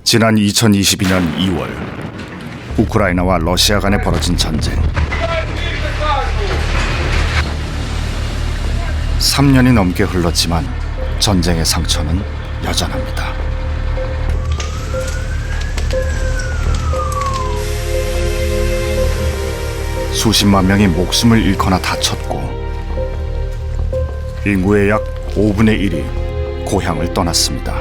지난 2022년 2월 우크라이나와 러시아 간에 벌어진 전쟁. 3년이 넘게 흘렀지만 전쟁의 상처는 여전합니다. 수십만 명이 목숨을 잃거나 다쳤고 인구의 약 5분의 1이 고향을 떠났습니다.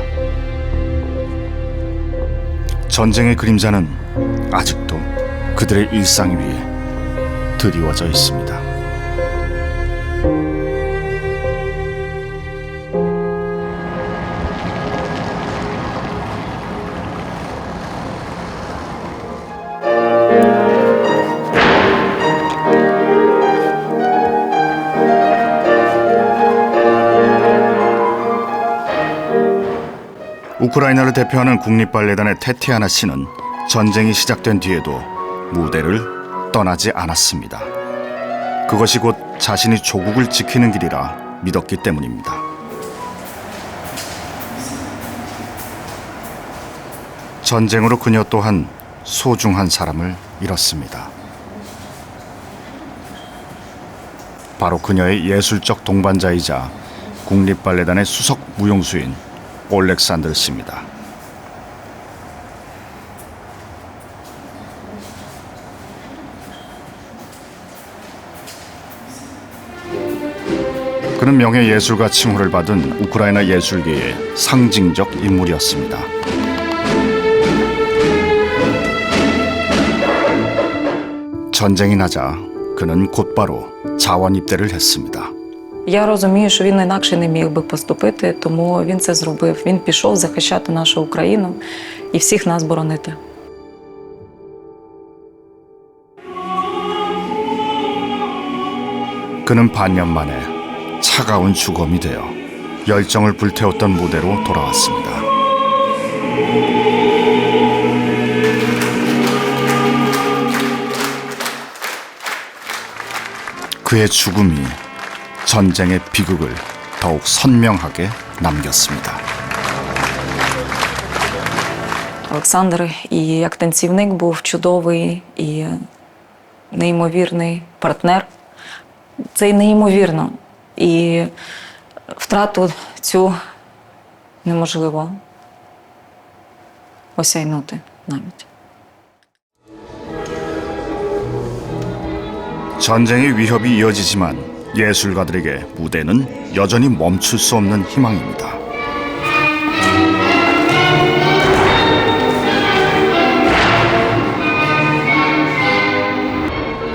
전쟁의 그림자는 아직도 그들의 일상 위에 드리워져 있습니다. 우크라이나를 대표하는 국립발레단의 테티아나 씨는 전쟁이 시작된 뒤에도 무대를 떠나지 않았습니다. 그것이 곧 자신이 조국을 지키는 길이라 믿었기 때문입니다. 전쟁으로 그녀 또한 소중한 사람을 잃었습니다. 바로 그녀의 예술적 동반자이자 국립발레단의 수석 무용수인 올렉산드르 씨입니다. 그는 명예예술가 칭호를 받은 우크라이나 예술계의 상징적 인물이었습니다. 전쟁이 나자 그는 곧바로 자원 입대를 했습니다. Я розумію, що він інакше не міг би поступити, тому він це зробив. Він пішов захищати нашу Україну і всіх нас боронити. 그는 반년 만에 차가운 주검이 되어 열정을 불태웠던 무대로 돌아왔습니다. 그의 죽음이 전쟁의 비극을 더욱 선명하게 남겼습니다. Олександр і як танцівник був чудовий і неймовірний партнер. Це й неймовірно. І втрату цю неможливо осяйнути навіть. 전쟁의 위협이 이어지지만 예술가들에게 무대는 여전히 멈출 수 없는 희망입니다.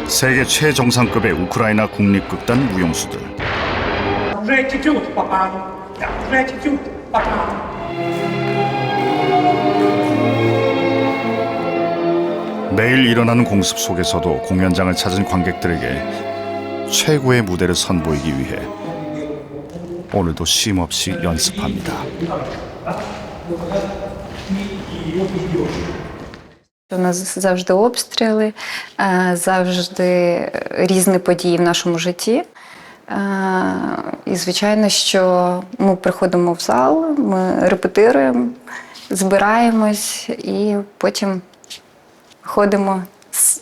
세계 최정상급의 우크라이나 국립극단 무용수들. 매일 일어나는 공습 속에서도 공연장을 찾은 관객들에게 최고의 무대를 선보이기 위해 오늘도 쉼없이 연습합니다. У нас завжди обстріли, завжди різні події в нашому житті. І, звичайно, що ми приходимо в зал, ми репетируємо, збираємось і потім ходимо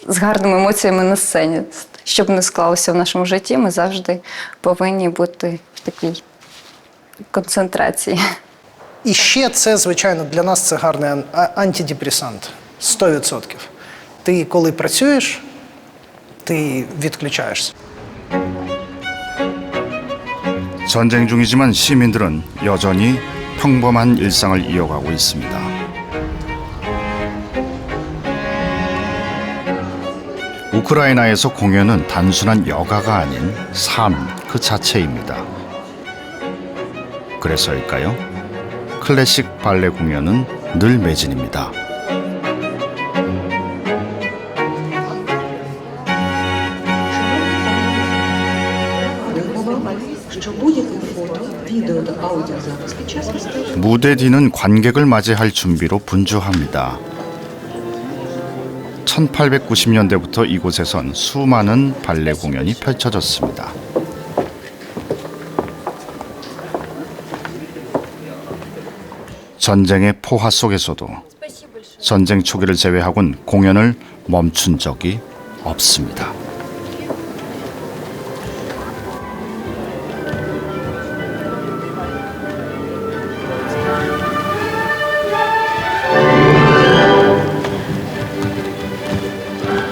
з гарними емоціями на сцені. Щоб не склалося в нашому житті, ми завжди повинні бути в такій концентрації. І ще це, звичайно, для нас це гарний антидепресант. 100%. Ти, коли працюєш, ти відключаєшся. 전쟁 중이지만 시민들은 여전히 평범한 일상을 이어가고 있습니다. 우크라이나에서 공연은 단순한 여가가 아닌 삶 그 자체입니다. 그래서일까요? 클래식 발레 공연은 늘 매진입니다. 무대 뒤는 관객을 맞이할 준비로 분주합니다. 1890년대부터 이곳에선 수많은 발레 공연이 펼쳐졌습니다. 전쟁의 포화 속에서도 전쟁 초기를 제외하곤 공연을 멈춘 적이 없습니다.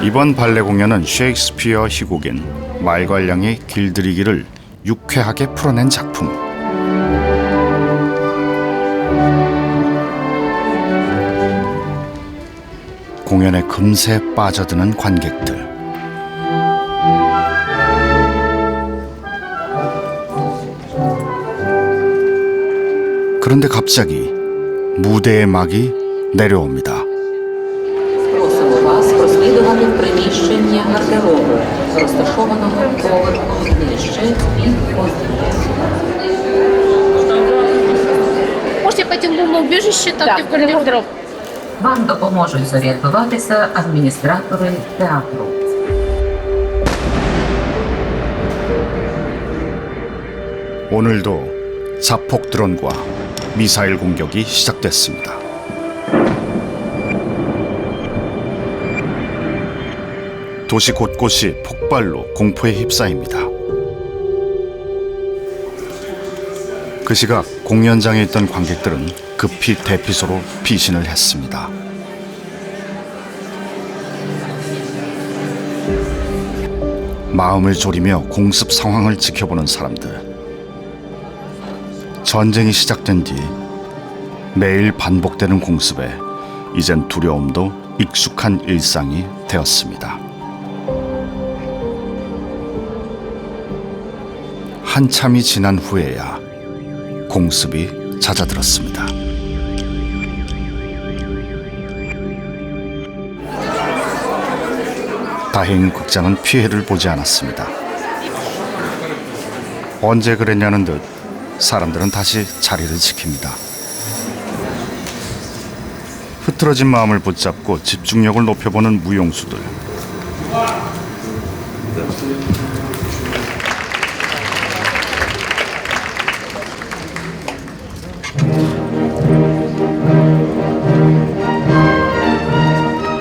이번 발레 공연은 셰익스피어 희곡인 말괄량의 길들이기를 유쾌하게 풀어낸 작품. 공연에 금세 빠져드는 관객들. 그런데 갑자기 무대의 막이 내려옵니다. Просимо вас прослідувати в приміщення гардеробу, розташованого поверхом нижче від Можете пойти в бомбоубежище, там где в коридор. Вам допоможуть зорієнтуватися адміністратори театру. 오늘도 자폭 드론과 미사일 공격이 시작됐습니다. 도시 곳곳이 폭발로 공포에 휩싸입니다. 그 시각 공연장에 있던 관객들은 급히 대피소로 피신을 했습니다. 마음을 졸이며 공습 상황을 지켜보는 사람들. 전쟁이 시작된 뒤 매일 반복되는 공습에 이젠 두려움도 익숙한 일상이 되었습니다. 한참이 지난 후에야 공습이 잦아들었습니다. 다행히 극장은 피해를 보지 않았습니다. 언제 그랬냐는 듯 사람들은 다시 자리를 지킵니다. 흐트러진 마음을 붙잡고 집중력을 높여보는 무용수들.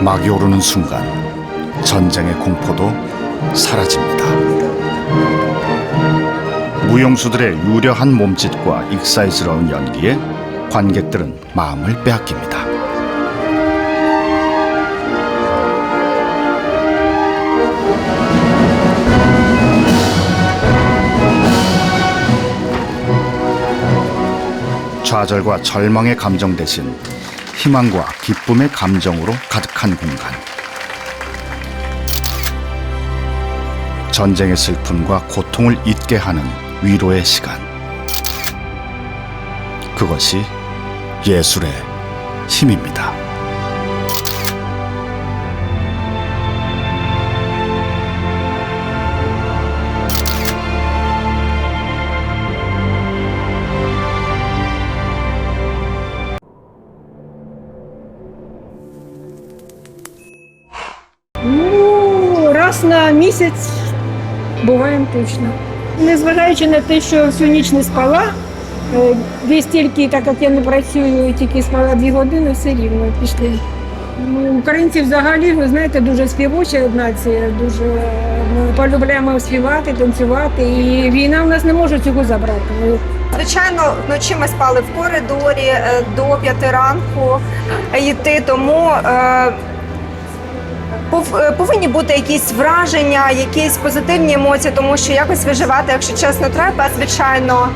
막이 오르는 순간 전쟁의 공포도 사라집니다. 무용수들의 유려한 몸짓과 익살스러운 연기에 관객들은 마음을 빼앗깁니다. 좌절과 절망의 감정 대신 희망과 기쁨의 감정으로 가득한 공간. 전쟁의 슬픔과 고통을 잊게 하는 위로의 시간. 그것이 예술의 힘입니다. Ну, раз на місяць буваємо точно. Незважаючи на те, що всю ніч не спала, десь тільки, так як я не працюю, тільки спала 2 години, все рівно пішли. Ну, українці взагалі, ви знаєте, дуже співоча нація, дуже ми полюбляємо співати, танцювати, і війна в нас не може цього забрати. Звичайно, вночі ми спали в коридорі до 5 ранку йти, тому повинні бути якісь враження, якісь позитивні емоції, тому що якось виживати, якщо чесно, треба, звичайно.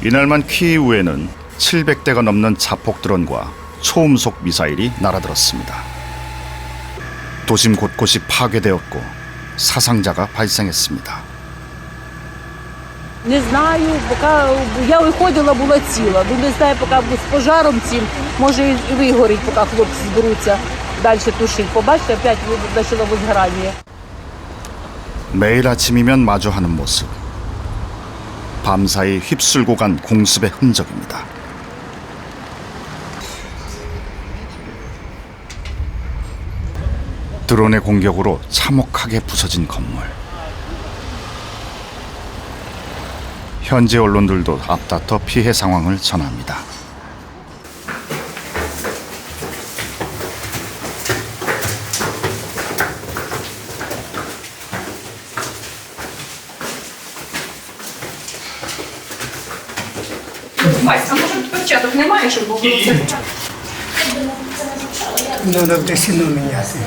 이날만 키이우에는 700대가 넘는 자폭 드론과 초음속 미사일이 날아들었습니다. 도심 곳곳이 파괴되었고 사상자가 발생했습니다. Не знаю, поки я виходила, була ціла. Ну не знаю, поки з пожаром цим, може і вигорить, поки хлопці зберуться далі тушити. Побачите, опять почало возгорання. 매일 아침이면 마주하는 모습. 밤사이 휩쓸고 간 공습의 흔적입니다. 드론의 공격으로 참혹하게 부서진 건물. 현지 언론들도 앞다퉈 피해 상황을 전합니다. Треба дресину міняти.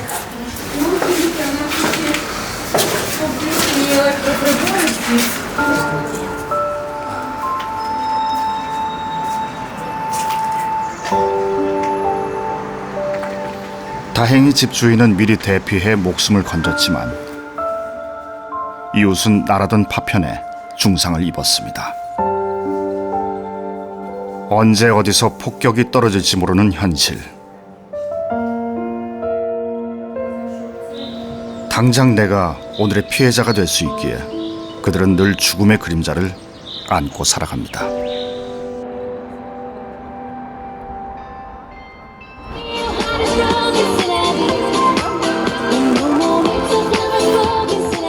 다행히 집주인은 미리 대피해 목숨을 건졌지만 이웃은 날아든 파편에 중상을 입었습니다. 언제 어디서 폭격이 떨어질지 모르는 현실. 당장 내가 오늘의 피해자가 될 수 있기에 그들은 늘 죽음의 그림자를 안고 살아갑니다.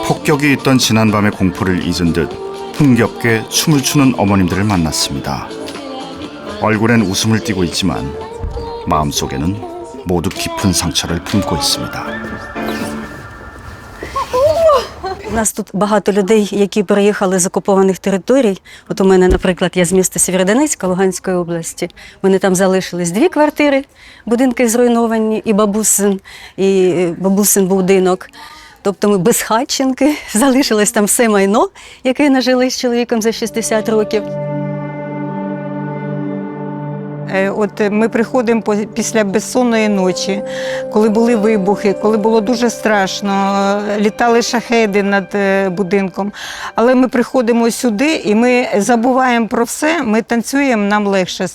폭격이 있던 지난밤의 공포를 잊은 듯 흥겹게 춤을 추는 어머님들을 만났습니다. 얼굴엔 웃음을 띠고 있지만 마음속에는 모두 깊은 상처를 품고 있습니다. У нас тут багато людей, які переїхали з окупованих територій. От у мене, наприклад, я з міста Сєвєродонецька Луганської області. У мене там залишились 2 квартири, будинки зруйновані, і бабусин будинок. Тобто ми безхатченки, залишилось там все майно, яке нажили з чоловіком за 60 років. От ми приходимо після безсонної ночі, коли були вибухи, коли було дуже страшно, літали шахеди над будинком. Але ми приходимо сюди і ми забуваємо про все, ми танцюємо, нам легше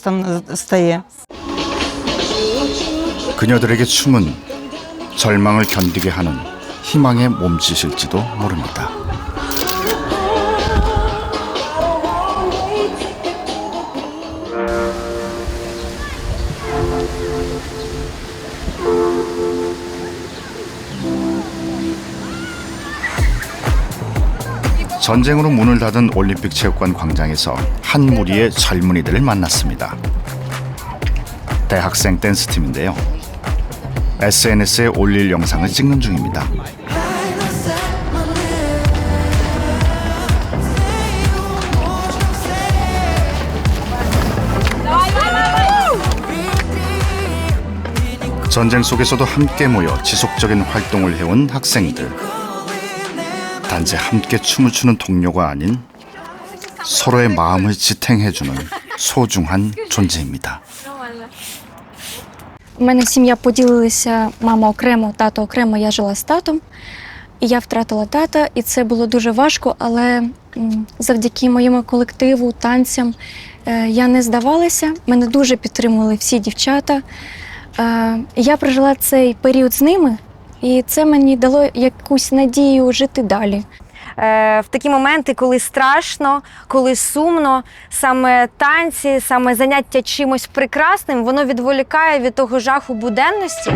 стає. 그녀들에게 춤은 절망을 견디게 하는 희망의 몸짓일지도 모릅니다. 전쟁으로 문을 닫은 올림픽 체육관 광장에서 한 무리의 젊은이들을 만났습니다. 대학생 댄스팀인데요. SNS에 올릴 영상을 찍는 중입니다. 전쟁 속에서도 함께 모여 지속적인 활동을 해온 학생들. 단지 함께 춤을 추는 동료가 아닌 서로의 마음을 지탱해주는 소중한 존재입니다. У мене сім'я поділилася, мама окремо, тато окремо, я жила з татом. І я втратила тата, і це було дуже важко, але завдяки моєму колективу, танцям я не здавалася. Мене дуже підтримували всі дівчата. Я прожила цей період з ними, і це мені дало якусь надію жити далі. В такі моменти, коли страшно, коли сумно, саме танці, саме заняття чимось прекрасним, воно відволікає від того жаху буденності.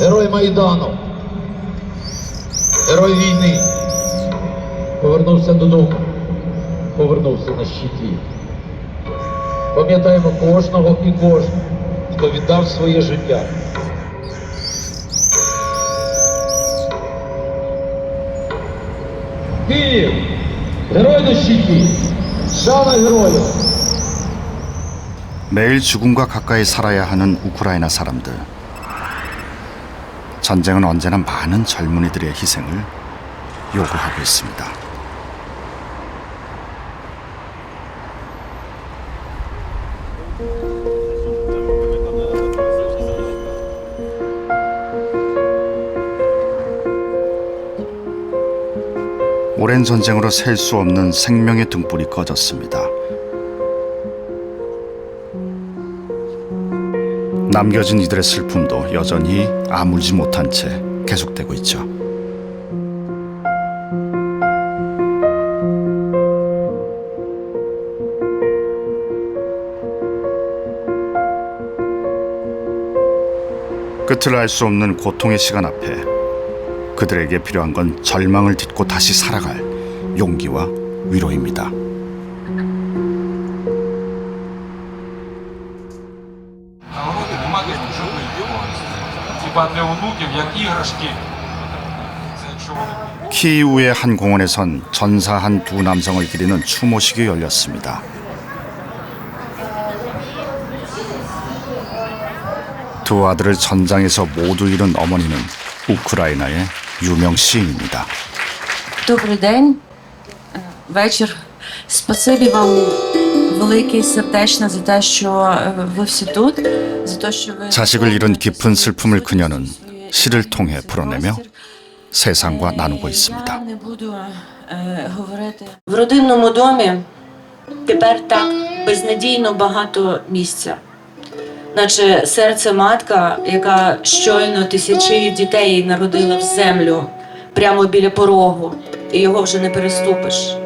Герой Майдану, герой війни, повернувся додому, повернувся на щиті. Пам'ятаємо кожного і кожного, хто віддав своє життя. Київ, герой на щиті, шана героїв. 매일 죽음과 가까이 살아야 하는 우크라이나 사람들. 전쟁은 언제나 많은 젊은이들의 희생을 요구하고 있습니다. 오랜 전쟁으로 셀 수 없는 생명의 등불이 꺼졌습니다. 남겨진 이들의 슬픔도 여전히 아물지 못한 채 계속되고 있죠. 끝을 알 수 없는 고통의 시간 앞에 그들에게 필요한 건 절망을 딛고 다시 살아갈 용기와 위로입니다. 키이우의 한 공원에선 전사한 두 남성을 기리는 추모식이 열렸습니다. 두 아들을 전장에서 모두 잃은 어머니는 우크라이나의 유명 시인입니다. Добрий день, вечір. Спасибі вам велике сердечно за те, що ви всі тут, за те, що ви 자식을 잃은 깊은 슬픔을 그녀는 시를 통해 풀어내며 세상과 나누고 있습니다. не буду говорити. В родинному домі тепер так безнадійно багато місця. Наче серце матка, яка щойно тисячі дітей народила в землю прямо біля порогу, і його вже не переступиш.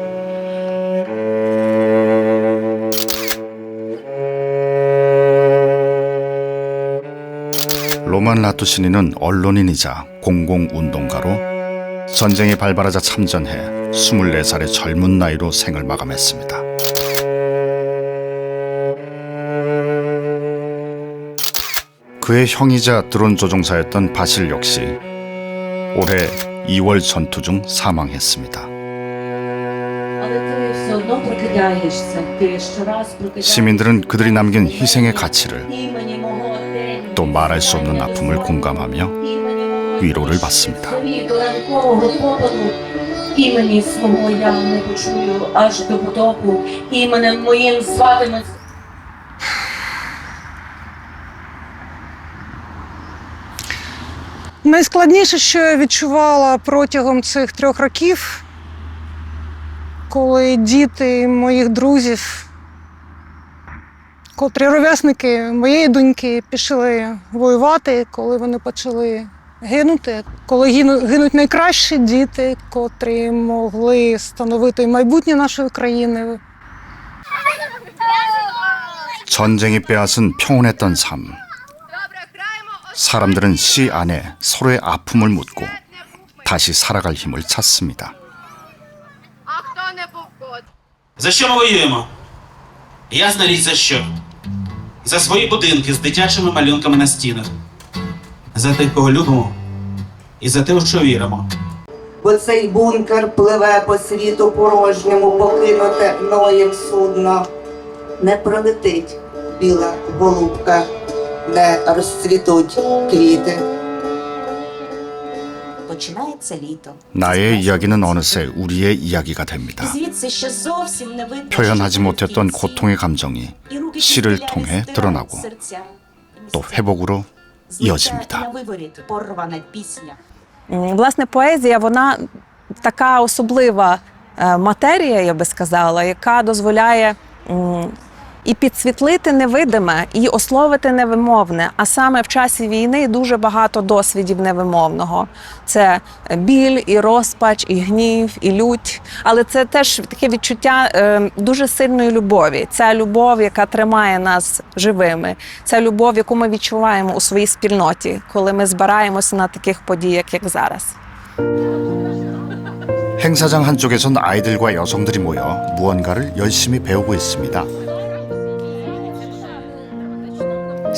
로만 라투시니는 언론인이자 공공운동가로 전쟁이 발발하자 참전해 24살의 젊은 나이로 생을 마감했습니다. 그의 형이자 드론 조종사였던 바실 역시 올해 2월 전투 중 사망했습니다. Але ти все одно прокидаєшся, ти щораз прокидаєшся. 시민들은 그들이 남긴 희생의 가치를 імені мого день. 또 말할 수 없는 아픔을 공감하며 위로를 받습니다. До ранкового попелу імені свого я не почую аж до потоку. Іменем моїм зватимуть. Найскладніше, що я відчувала протягом цих 3 років, коли діти моїх друзів, котрі ровесники моєї доньки, пішли воювати, коли вони почали гинути, коли гинуть найкращі діти, котрі могли становити майбутнє нашої країни. 전쟁이 빼앗은 평온했던 삶. 사람들은 시 안에 서로의 아픔을 묻고 다시 살아갈 힘을 찾습니다. За що ми воюємо? Ясна річ, за що? За свої будинки з дитячими малюнками на стінах. За тих, кого любимо, і за те, у що віримо. Бо цей бункер пливе по світу порожньому, покинуте гноєм судно. Не пролетить біла голубка, не розцвітуть квіти. Починається літо. 나의 이야기는 어느새 우리의 이야기가 됩니다. Звідси ще зовсім не видно. 표현하지 못했던 고통의 감정이 시를 통해 드러나고 또 회복으로 이어집니다. На виворіт порвана пісня. Власне, поезія, вона така особлива матерія, я би сказала, яка дозволяє і підсвітлити невидиме, і ословити невимовне. А саме в часі війни дуже багато досвідів невимовного. Це біль, і розпач, і гнів, і лють. Але це теж таке відчуття дуже сильної любові. Ця любов, яка тримає нас живими. Ця любов, яку ми відчуваємо у своїй спільноті, коли ми збираємося на таких подіях, як зараз. 행사장 한쪽에선 아이들과 여성들이 모여 무언가를 열심히 배우고 있습니다.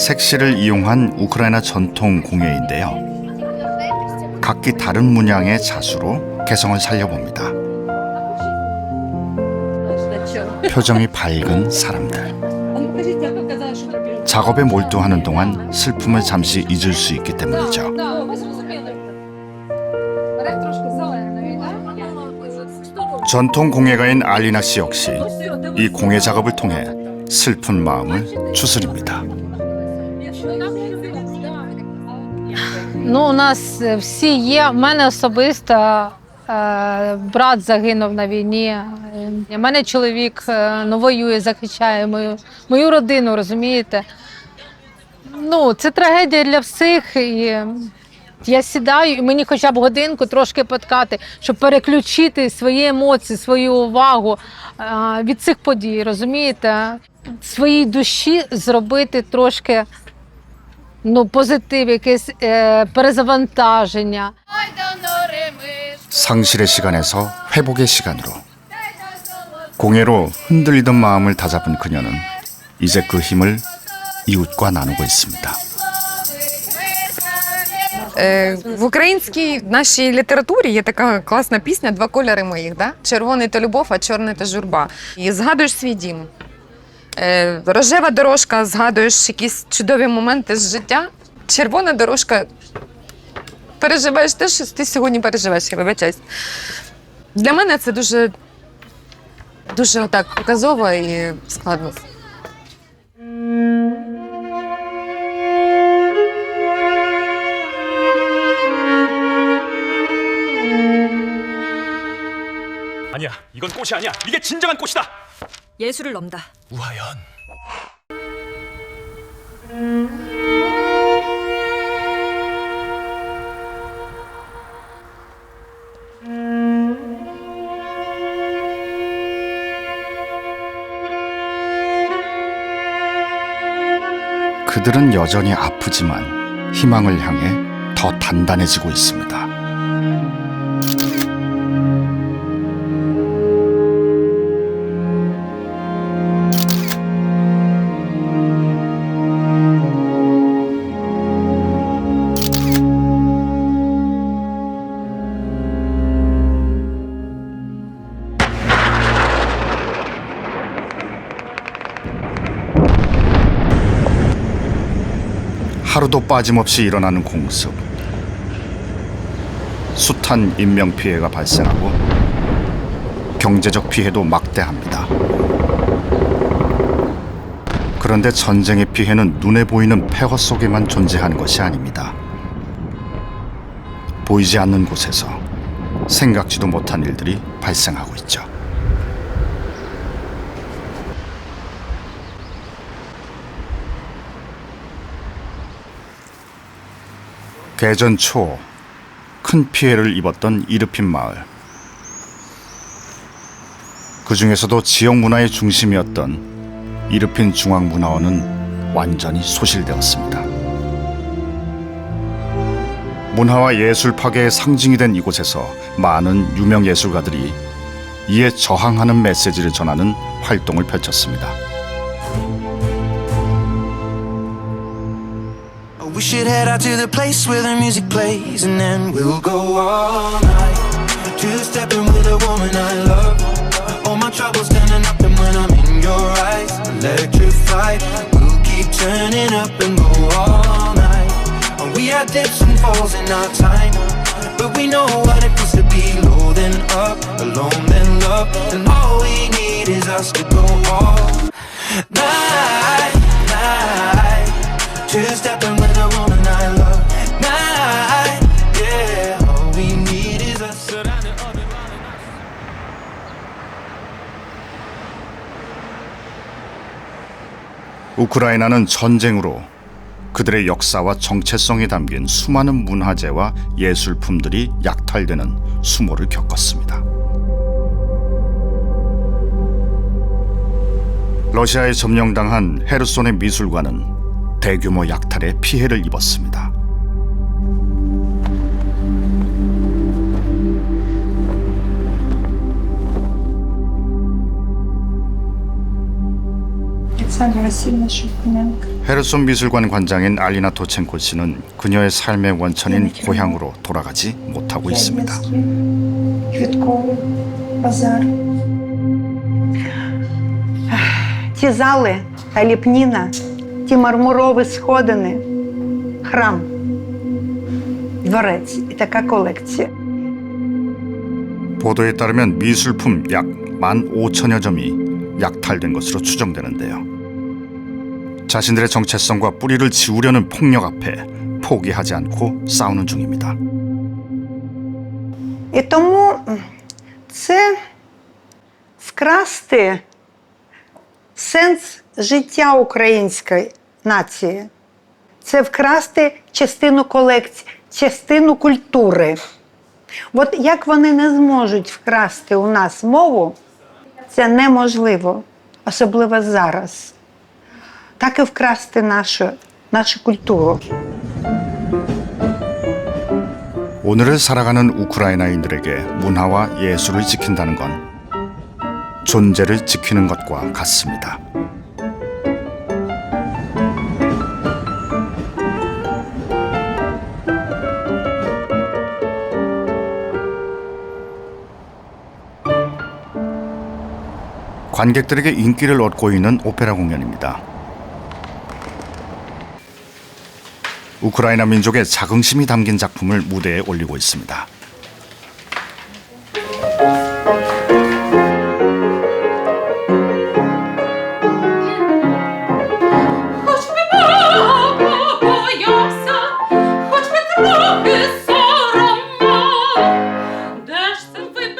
색시를 이용한 우크라이나 전통 공예인데요. 각기 다른 문양의 자수로 개성을 살려봅니다. 표정이 밝은 사람들. 작업에 몰두하는 동안 슬픔을 잠시 잊을 수 있기 때문이죠. 전통 공예가인 알리나 씨 역시 이 공예 작업을 통해 슬픈 마음을 추스립니다. Ну, у нас всі є. У мене особисто брат загинув на війні. У мене чоловік воює, захищає мою родину, розумієте? Ну, це трагедія для всіх. І я сідаю, і мені хоча б годинку трошки поткати, щоб переключити свої емоції, свою увагу від цих подій, розумієте? Своїй душі зробити трошки позитив, якесь перезавантаження. 상실의 시간에서 회복의 시간으로 공해로 흔들리던 마음을 다잡은 그녀는 이제 그 힘을 이웃과 나누고 있습니다. В українській нашій літературі є така класна пісня «Два кольори моїх». Да? Червоний – то любов, а чорний – то журба. І згадуєш свій дім. Рожева дорожка, згадуєш якісь чудові моменти з життя. Червона дорожка – переживаєш те, що ти сьогодні переживаєш, я вибачаюсь. Для мене це дуже, дуже отак показово і складно. 아니야, 이건 꽃이 아니야. 이게 진정한 꽃이다. 예술을 넘다. 우하연. 그들은 여전히 아프지만 희망을 향해 더 단단해지고 있습니다. 하루도 빠짐없이 일어나는 공습. 숱한 인명피해가 발생하고 경제적 피해도 막대합니다. 그런데 전쟁의 피해는 눈에 보이는 폐허 속에만 존재하는 것이 아닙니다. 보이지 않는 곳에서 생각지도 못한 일들이 발생하고 있죠. 개전 초 큰 피해를 입었던 이르핀 마을. 그 중에서도 지역 문화의 중심이었던 이르핀 중앙문화원은 완전히 소실되었습니다. 문화와 예술 파괴의 상징이 된 이곳에서 많은 유명 예술가들이 이에 저항하는 메시지를 전하는 활동을 펼쳤습니다. We should head out to the place where the music plays, and then we'll go all night. Two-stepping with a woman I love. All my troubles standing up, and when I'm in your eyes, electrified. We'll keep turning up and go all night. And we had dips and falls in our time, but we know what it feels to be low then up, alone then love. And all we need is us to go all night, night. Two-stepping with a woman I love. Night, yeah. All we need is us surrounded all around us. 우크라이나는 전쟁으로 그들의 역사와 정체성이 담긴 수많은 문화재와 예술품들이 약탈되는 수모를 겪었습니다. 러시아에 점령당한 헤르손의 미술관은 대규모 약탈에 피해를 입었습니다. 헤르손 미술관 관장인 알리나 도첸코 씨는 그녀의 삶의 원천인 고향으로 돌아가지 못하고 있습니다. Ті зали, та ліпніна, ті мармурові сходини, храм, дворець і така колекція. 보도에 따르면 미술품 약 15,000여 점이 약탈된 것으로 추정되는데요. 자신들의 정체성과 뿌리를 지우려는 폭력 앞에 포기하지 않고 싸우는 중입니다. І тому це вкрасти сенс життя української нації. Це вкрасти частину колекції, частину культури. От як вони не зможуть вкрасти у нас мову, це неможливо, особливо зараз. Так і вкрасти нашу культуру. 오늘을 살아가는 우크라이나인들에게 문화와 예술을 지킨다는 건 존재를 지키는 것과 같습니다. 관객들에게 인기를 얻고 있는 오페라 공연입니다. 우크라이나 민족의 자긍심이 담긴 작품을 무대에 올리고 있습니다.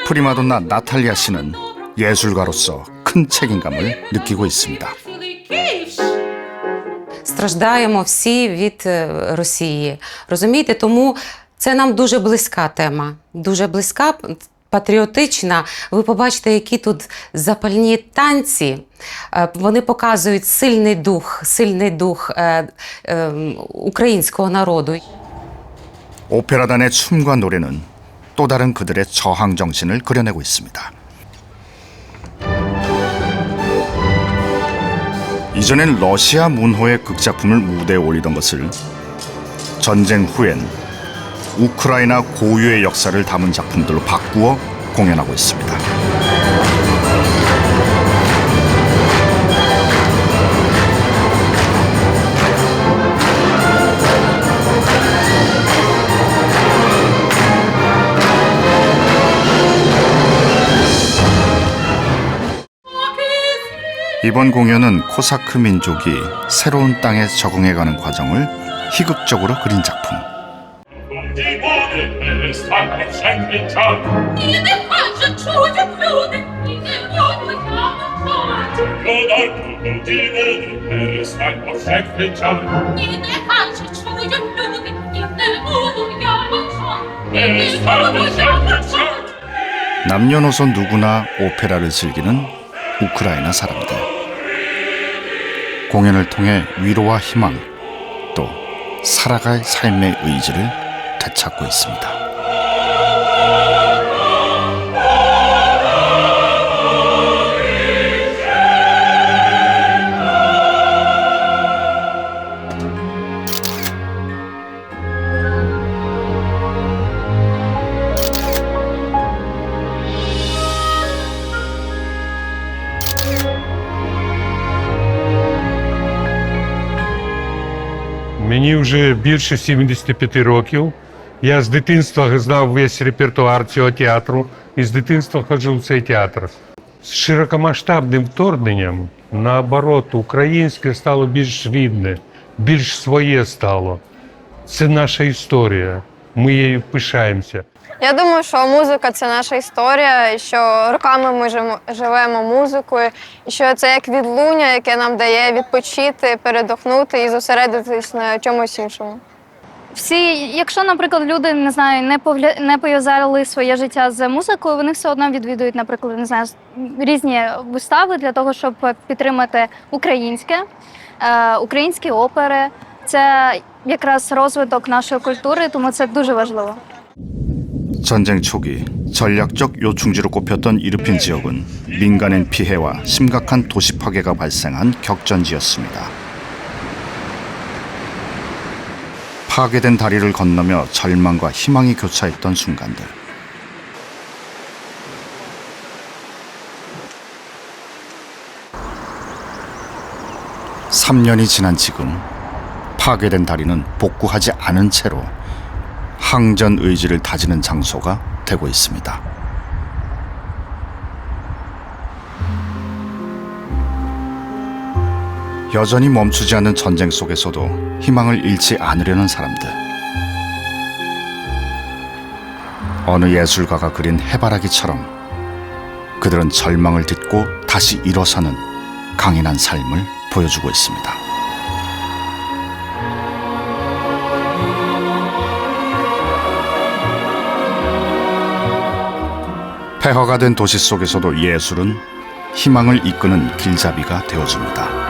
프리마돈나 나탈리아 씨는 예술가로서 큰 책임감을 느끼고 있습니다. Страждаємо всі від Росії. Розумієте, тому це нам дуже близька тема. Дуже близька, патріотична. Ви побачите, які тут запальні танці. Вони показують сильний дух українського народу. 오페라단의 춤과 노래는 또 다른 그들의 저항 정신을 그려내고 있습니다. 이전엔 러시아 문호의 극작품을 무대에 올리던 것을 전쟁 후엔 우크라이나 고유의 역사를 담은 작품들로 바꾸어 공연하고 있습니다. 이번 공연은 코사크 민족이 새로운 땅에 적응해가는 과정을 희극적으로 그린 작품. 남녀노소 누구나 오페라를 즐기는 우크라이나 사람들. 공연을 통해 위로와 희망, 또 살아갈 삶의 의지를 되찾고 있습니다. Мені вже більше 75 років. Я з дитинства знав весь репертуар цього театру і з дитинства ходжу в цей театр. З широкомасштабним вторгненням, наоборот, українське стало більш видне, більш своє стало. Це наша історія, ми її пишаємося. Я думаю, що музика – це наша історія, і що роками ми живемо музикою, і що це як відлуння, яке нам дає відпочити, передохнути і зосередитись на чомусь іншому. Якщо, наприклад, люди, не знаю, не пов'язали своє життя з музикою, вони все одно відвідують, наприклад, не знаю, різні вистави для того, щоб підтримати українські опери. Це якраз розвиток нашої культури, тому це дуже важливо. 전쟁 초기 전략적 요충지로 꼽혔던 이르핀 지역은 민간인 피해와 심각한 도시 파괴가 발생한 격전지였습니다. 파괴된 다리를 건너며 절망과 희망이 교차했던 순간들. (3년이) 지난 지금 파괴된 다리는 복구하지 않은 채로 항전 의지를 다지는 장소가 되고 있습니다. 여전히 멈추지 않는 전쟁 속에서도 희망을 잃지 않으려는 사람들. 어느 예술가가 그린 해바라기처럼 그들은 절망을 딛고 다시 일어서는 강인한 삶을 보여주고 있습니다. 폐허가 된 도시 속에서도 예술은 희망을 이끄는 길잡이가 되어줍니다.